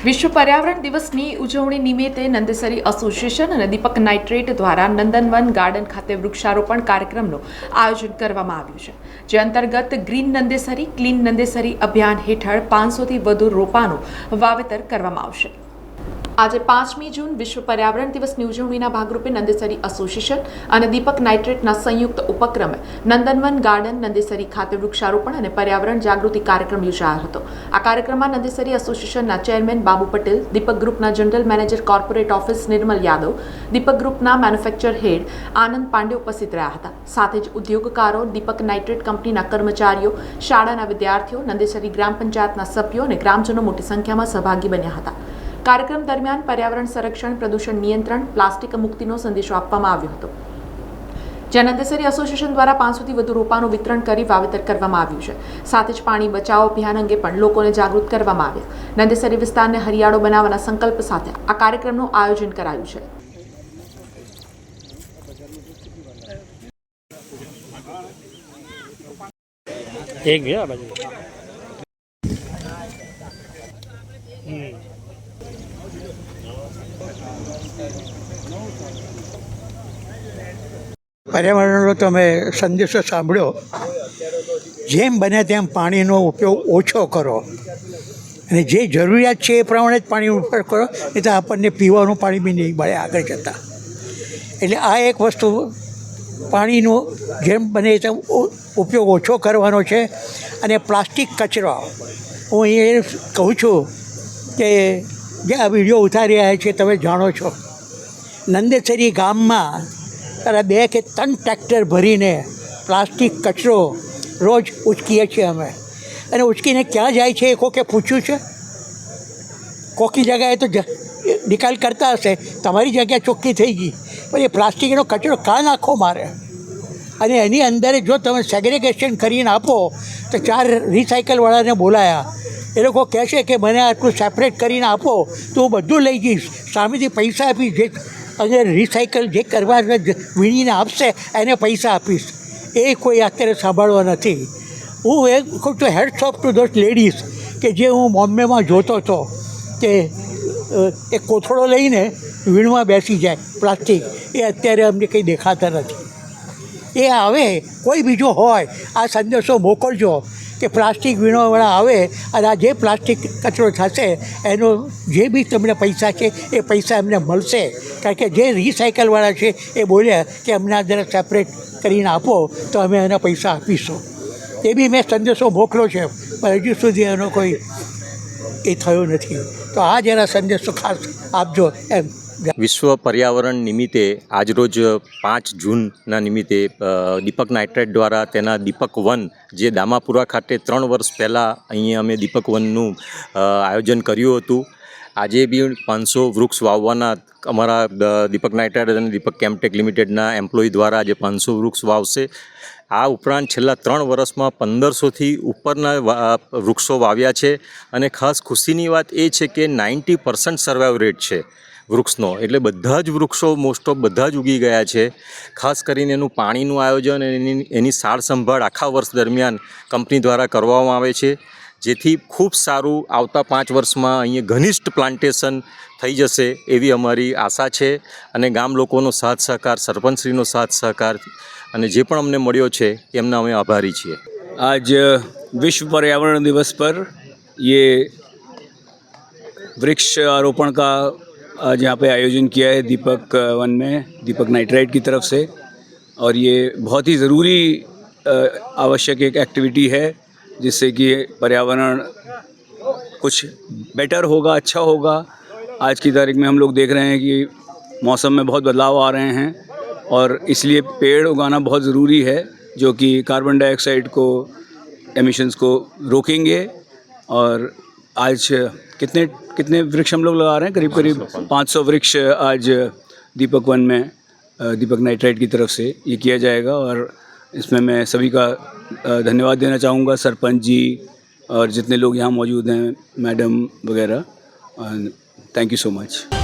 વિશ્વ પર્યાવરણ દિવસની ઉજવણી નિમિત્તે નંદેસરી એસોસિએશન અને દીપક નાઇટ્રેટ દ્વારા નંદનવન ગાર્ડન ખાતે વૃક્ષારોપણ કાર્યક્રમનું આયોજન કરવામાં આવ્યું છે, જે અંતર્ગત ગ્રીન નંદેસરી ક્લીન નંદેસરી અભિયાન હેઠળ 500થી વધુ રોપાનું વાવેતર કરવામાં આવશે। આજે 5મી જૂન વિશ્વ પર્યાવરણ દિવસની ઉજવણીના ભાગરૂપે નંદેસરી એસોસિએશન અને દીપક નાઇટ્રેટના સંયુક્ત ઉપક્રમે નંદનવન ગાર્ડન નંદેસરી ખાતે વૃક્ષારોપણ અને પર્યાવરણ જાગૃતિ કાર્યક્રમ યોજાયો હતો। આ કાર્યક્રમમાં નંદેસરી એસોસિએશનના ચેરમેન બાબુ પટેલ, દીપક ગ્રુપના જનરલ મેનેજર કોર્પોરેટ ઓફિસ નિર્મલ યાદવ, દીપક ગ્રુપના મેન્યુફેક્ચર હેડ આનંદ પાંડે ઉપસ્થિત રહ્યા હતા। સાથે જ ઉદ્યોગકારો, દીપક નાઇટ્રેટ કંપનીના કર્મચારીઓ, શાળાના વિદ્યાર્થીઓ, નંદેસરી ગ્રામ પંચાયતના સભ્યો અને ગ્રામજનો મોટી સંખ્યામાં સહભાગી બન્યા હતા। कार्यक्रम दरमियान पर्यावरण संरक्षण, प्रदूषण नियंत्रण, प्लास्टिक मुक्तिनो संदेशो आपवामां आव्यो हतो। ज्यां नंदेसरी एसोसिएशन द्वारा 500થી વધુ રોપાનું વિતરણ કરી વાવેતર કરવામાં આવ્યું છે। સાથે જ પાણી બચાવો અભિયાન અંગે પણ લોકોને જાગૃત કરવામાં આવ્યા। નંદેસરી વિસ્તારને હરિયાળો બનાવવાના સંકલ્પ સાથે આ કાર્યક્રમનું આયોજન કરાયું છે। एक भी आ बाजू पर्यावरणનો તમે સંદેશો સાંભળ્યો, જેમ બને તેમ પાણીનો ઉપયોગ ઓછો કરો અને જે જરૂરિયાત છે એ પ્રમાણે જ પાણીનો ઉપયોગ કરો, નહીં તો આપણને પીવાનું પાણી બી નહીં મળે આગળ જતાં। એટલે આ એક વસ્તુ પાણીનો જેમ બને તેમ ઉપયોગ ઓછો કરવાનો છે। અને પ્લાસ્ટિક કચરો હું એ કહું છું કે જે આ વિડીયો ઉતારી રહ્યા છે તમે જાણો છો, નંદેસરી ગામમાં 2 કે 3 ટ્રેક્ટર ભરીને પ્લાસ્ટિક કચરો રોજ ઉચકીએ છીએ અમે, અને ઉચકીને ક્યાં જાય છે એ કોકે પૂછ્યું છે? કોકી જગ્યાએ તો નિકાલ કરતા હશે, તમારી જગ્યા ચોખ્ખી થઈ ગઈ, પણ એ પ્લાસ્ટિકનો કચરો કાં નાખો મારે? અને એની અંદર જો તમે સેગ્રેગેશન કરીને આપો તો 4 રિસાયકલવાળાને બોલાયા, એ લોકો કહેશે કે મને આટલું સેપરેટ કરીને આપો તો હું બધું લઈ જઈશ, સામેથી પૈસા આપીશ, જે અને રિસાયકલ જે કરવા વીણીને આપશે એને પૈસા આપીશ। એ કોઈ અત્યારે સાંભળવા નથી। હું એ કહું છું, heads of two those ladies કે જે હું બોમ્બેમાં જોતો હતો કે એક કોથળો લઈને વીણવા બેસી જાય પ્લાસ્ટિક, એ અત્યારે અમને કંઈ દેખાતા નથી। એ આવે કોઈ બીજો હોય આ સંદેશો મોકલજો કે પ્લાસ્ટિક વીણવાવાળા આવે અને આ જે પ્લાસ્ટિક કચરો થશે એનો જે બી તમને પૈસા છે એ પૈસા એમને મળશે। કારણ કે જે રિસાયકલવાળા છે એ બોલ્યા કે અમને આ જરા સેપરેટ કરીને આપો તો અમે એના પૈસા આપીશું। એ બી મેં સંદેશો મોકલો છે, પણ હજુ સુધી એનો કોઈ એ થયો નથી। તો આ જરા સંદેશો ખાસ આપજો એમ। વિશ્વ પર્યાવરણ નિમિત્તે આજરોજ 5 જૂનના નિમિત્તે દીપક નાઇટ્રેટ દ્વારા તેના દીપક વન, જે દામાપુરા ખાતે 3 વર્ષ પહેલાં અહીંયા અમે દીપક વનનું આયોજન કર્યું હતું। આજે બી 500 વૃક્ષ વાવવાના અમારા દીપક નાઇટ્રેટ અને દીપક કેમટેક લિમિટેડના એમ્પ્લોય દ્વારા આજે 500 વૃક્ષ વાવશે। આ ઉપરાંત છેલ્લા 3 વર્ષમાં 1500થી ઉપરના વૃક્ષો વાવ્યા છે, અને ખાસ ખુશીની વાત એ છે કે 90% સર્વાઈવ રેટ છે વૃક્ષનો, એટલે બધા જ વૃક્ષો મોસ્ટ ઓફ બધા જ ઉગી ગયા છે। ખાસ કરીને એનું પાણીનું આયોજન અને એની સાર સંભાળ આખા વર્ષ દરમિયાન કંપની દ્વારા કરવામાં આવે છે, જેથી ખૂબ સારું આવતા 5 વર્ષમાં અહીંયા ઘનિષ્ઠ પ્લાન્ટેશન થઈ જશે એવી અમારી આશા છે। અને ગામ લોકોનો સાથ સહકાર, સરપંચશ્રીનો સાથ સહકાર અને જે પણ અમને મળ્યો છે એમના અમે આભારી છીએ। आज विश्व पर्यावरण दिवस पर ये वृक्ष आरोपण का आज यहाँ पे आयोजन किया है दीपक वन में, दीपक नाइट्रेट की तरफ से, और ये बहुत ही ज़रूरी आवश्यक एक एक्टिविटी है जिससे कि पर्यावरण कुछ बेटर होगा, अच्छा होगा। आज की तारीख में हम लोग देख रहे हैं कि मौसम में बहुत बदलाव आ रहे हैं, और इसलिए पेड़ उगाना बहुत ज़रूरी है जो कि कार्बन डाइऑक्साइड को, एमिशंस को रोकेंगे। और आज कितने वृक्ष हम लोग लगा रहे हैं? करीब 500 वृक्ष आज दीपक वन में दीपक नाइट्रेट की तरफ से ये किया जाएगा। और इसमें मैं सभी का धन्यवाद देना चाहूँगा, सरपंच जी और जितने लोग यहाँ मौजूद हैं, मैडम वगैरह। Thank you so much.